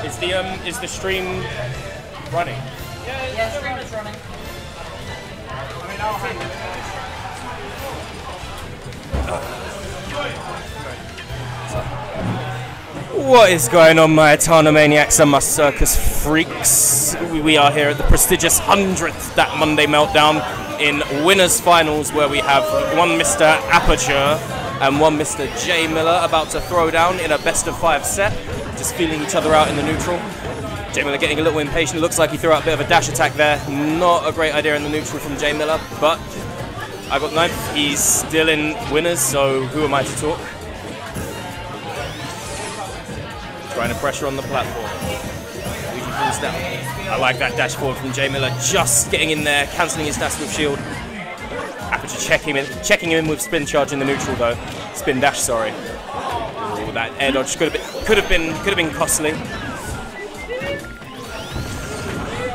Is the stream running? Yeah, stream is running. I mean, I'll hang it. What is going on, my Etana Maniacs and my circus freaks? We are here at the prestigious 100th DAT Monday Meltdown in winners finals, where we have one Mr. Aperture and one Mr. J.Miller about to throw down in a best of 5 set, just feeling each other out in the neutral. J.Miller getting a little impatient. Looks like he threw out a bit of a dash attack there. Not a great idea in the neutral from J.Miller, but I got 9th. He's still in winners, so who am I to talk? Trying to pressure on the platform. Luigi falls down. I like that dash forward from J.Miller, just getting in there, cancelling his dash with shield. Aperture checking him in with spin charge in the neutral though. Spin dash, sorry. Ooh, that air dodge could have been costly.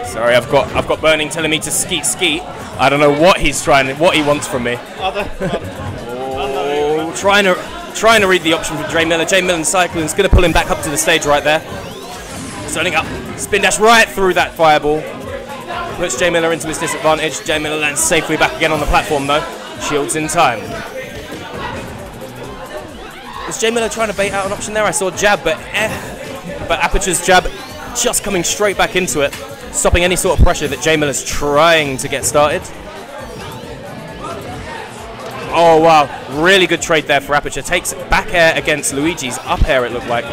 Sorry, I've got Burning telling me to skeet. I don't know what he wants from me. Oh, trying to read the option for J.Miller. J.Miller cycling's going to pull him back up to the stage right there. Turning up, spin dash right through that fireball. Puts J.Miller into his disadvantage. J.Miller lands safely back again on the platform though. Shields in time. Was J.Miller trying to bait out an option there? I saw jab, but Aperture's jab just coming straight back into it, stopping any sort of pressure that J.Miller's trying to get started. Oh wow, really good trade there for Aperture. Takes back air against Luigi's up air, it looked like.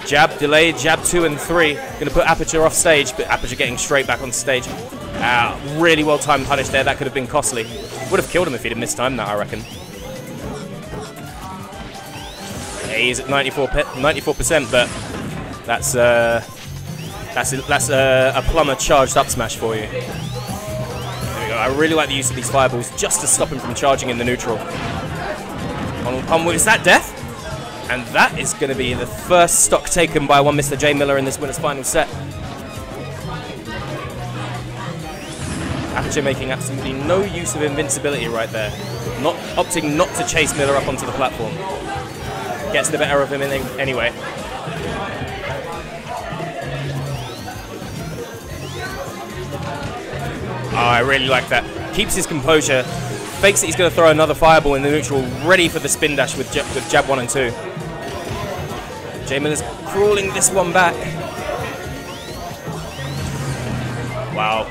Jab delayed, jab 2 and 3. Going to put Aperture off stage, but Aperture getting straight back on stage. Really well timed punish there, that could have been costly. Would have killed him if he'd have mistimed that, I reckon. Yeah, he's at 94%, but that's a plumber charged up smash for you. There we go. I really like the use of these fireballs just to stop him from charging in the neutral. Is that death? And that is going to be the first stock taken by one Mr. J.Miller in this winner's final set. Aperture making absolutely no use of invincibility right there. Opting not to chase Miller up onto the platform. Gets the better of him anyway. Oh, I really like that. Keeps his composure. Fakes that he's going to throw another fireball in the neutral, ready for the spin dash with jab 1 and 2. J.Miller's crawling this one back. Wow.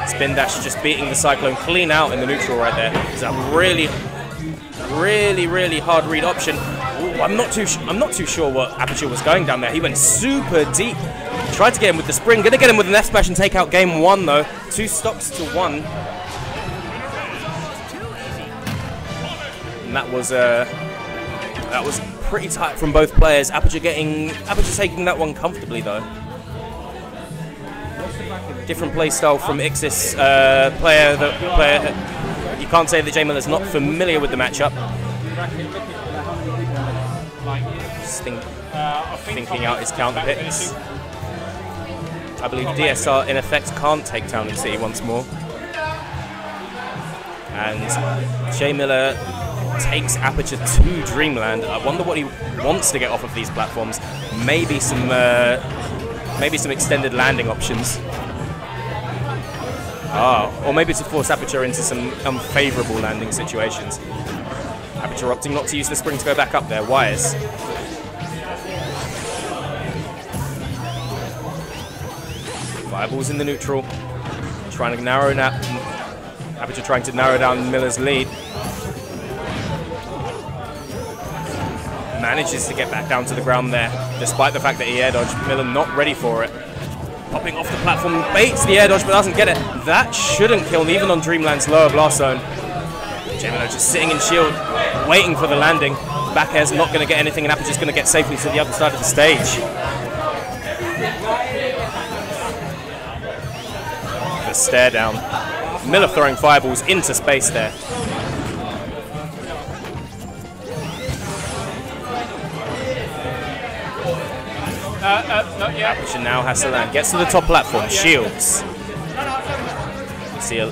Spin dash just beating the Cyclone clean out in the neutral right there. It's a really hard read option. Ooh, I'm not too sure what Aperture was going down there. He went super deep. Tried to get him with the spring. Gonna get him with an F smash and take out game 1 though. 2 stocks to 1. And that was pretty tight from both players. Aperture taking that one comfortably though. Different play style from Ixis player. You can't say that J.Miller's not familiar with the matchup. Just thinking out his counter picks. I believe DSR in effect can't take Town and City once more. And J.Miller takes Aperture to Dreamland. I wonder what he wants to get off of these platforms. Maybe some extended landing options. Or maybe to force Aperture into some unfavourable landing situations. Aperture opting not to use the spring to go back up there. Wise. Fireballs in the neutral. Trying to narrow Aperture trying to narrow down Miller's lead. Manages to get back down to the ground there, despite the fact that he air dodged. Miller not ready for it. Popping off the platform, baits the air dodge but doesn't get it. That shouldn't kill him, even on Dreamland's lower blast zone. J.Miller just sitting in shield, waiting for the landing. Back air's not going to get anything, and Apperture's going to get safely to the other side of the stage. The stare down. Miller throwing fireballs into space there. Aperture now has to land. Gets to the top platform. Shields. See a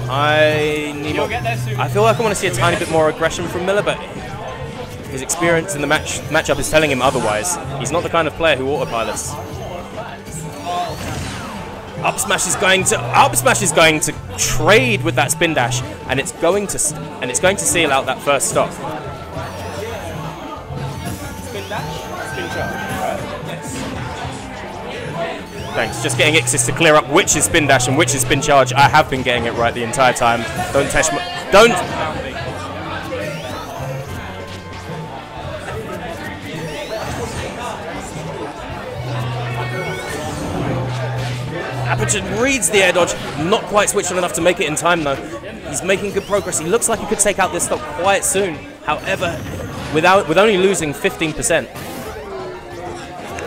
tiny more. I feel like I want to see a tiny bit more aggression from Miller, but His experience in the matchup is telling him otherwise. He's not the kind of player who autopilots. Up smash is going to trade with that spin dash, and it's going to seal out that first stop. Spin dash, spin charge. Yes. Thanks. Just getting Ixis to clear up which is spin dash and which is spin charge. I have been getting it right the entire time. Don't test me. Don't. Aperture reads the air dodge, not quite switched on enough to make it in time though. He's making good progress. He looks like he could take out this stock quite soon. However, with only losing 15%.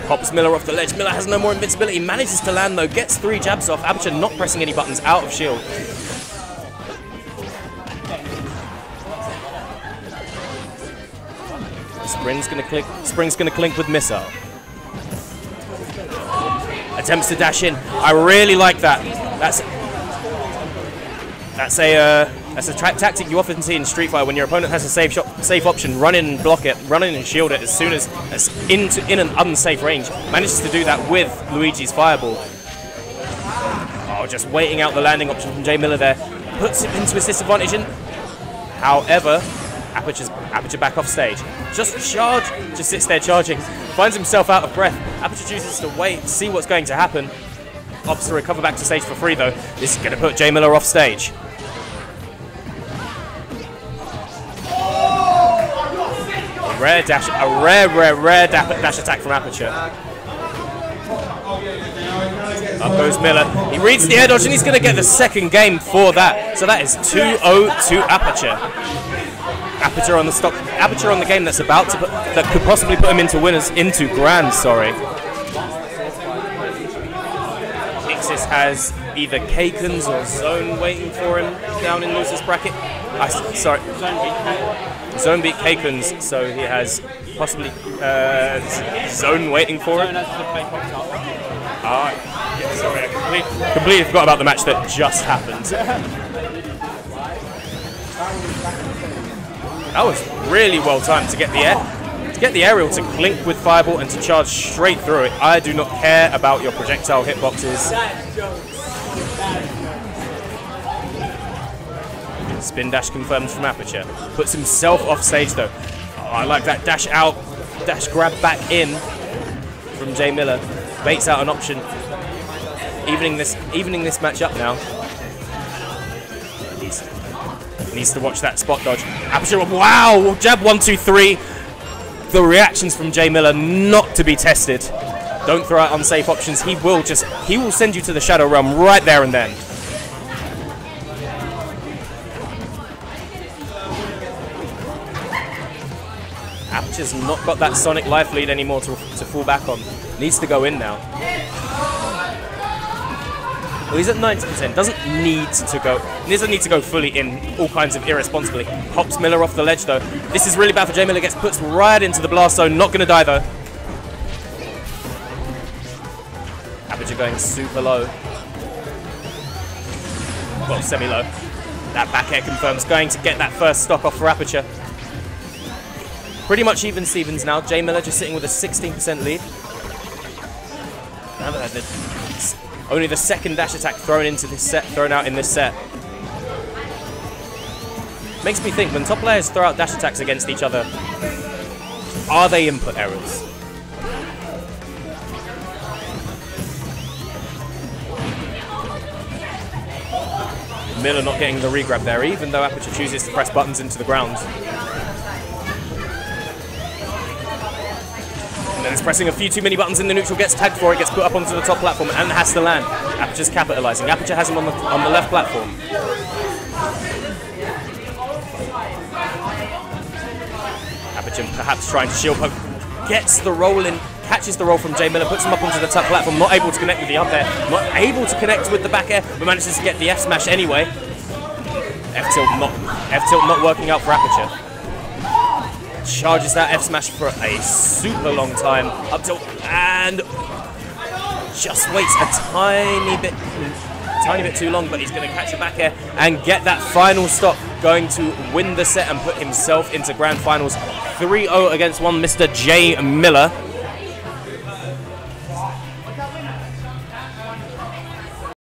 Pops Miller off the ledge. Miller has no more invincibility. Manages to land though. Gets 3 jabs off. Aperture not pressing any buttons. Out of shield. Spring's gonna clink with missile. Attempts to dash in. I really like that. That's a tactic you often see in Street Fighter when your opponent has a safe option. Run in and block it. Run in and shield it as soon as in an unsafe range. Manages to do that with Luigi's Fireball. Oh, just waiting out the landing option from J.Miller there. Puts him into his disadvantage. However, Aperture back off stage. Just sits there charging. Finds himself out of breath. Aperture chooses to wait, see what's going to happen. Opts to recover back to stage for free though. This is going to put J.Miller off stage. A rare dash attack from Aperture. Up goes Miller. He reads the air dodge and he's going to get the second game for that. So that is 2-0 to Aperture. Aperture on the game that could possibly put him into grand, sorry. Ixis has either Kakens or Zone waiting for him down in loser's bracket. Zone beat Kakens, so he has possibly Zone waiting for him. Sorry, I completely forgot about the match that just happened. That was really well timed to get the aerial to clink with Fireball and to charge straight through it. I do not care about your projectile hitboxes. Spin dash confirmed from Aperture. Puts himself off stage though. Oh, I like that dash out, dash grab back in from J.Miller. Baits out an option. Evening this match up now. Needs to watch that spot dodge. Aperture, wow! Jab 1, 2, 3. The reactions from J.Miller not to be tested. Don't throw out unsafe options. He will send you to the Shadow Realm right there and then. Aperture's not got that Sonic life lead anymore to fall back on. Needs to go in now. Well, he's at 90%. Doesn't need to go fully in all kinds of irresponsibly. Pops Miller off the ledge though. This is really bad for J.Miller. Gets put right into the blast zone. Not going to die though. Aperture going super low. Well, semi-low. That back air confirms. Going to get that first stock off for Aperture. Pretty much even Stevens now. J.Miller just sitting with a 16% lead. Only the second dash attack thrown out in this set. Makes me think, when top players throw out dash attacks against each other, are they input errors? Miller not getting the regrab there, even though Aperture chooses to press buttons into the ground. And then it's pressing a few too many buttons in the neutral, gets tagged for it, gets put up onto the top platform and has to land. Aperture's capitalizing. Aperture has him on the left platform. Aperture perhaps trying to shield poke. Gets the roll in, catches the roll from J.Miller, puts him up onto the top platform, not able to connect with the up air, not able to connect with the back air, but manages to get the F smash anyway. F tilt not working out for Aperture. Charges that F smash for a super long time. Up tilt and just waits a tiny bit too long, but he's going to catch a back air and get that final stop. going to win the set and put himself into grand finals 3-0 against one Mr. J.Miller.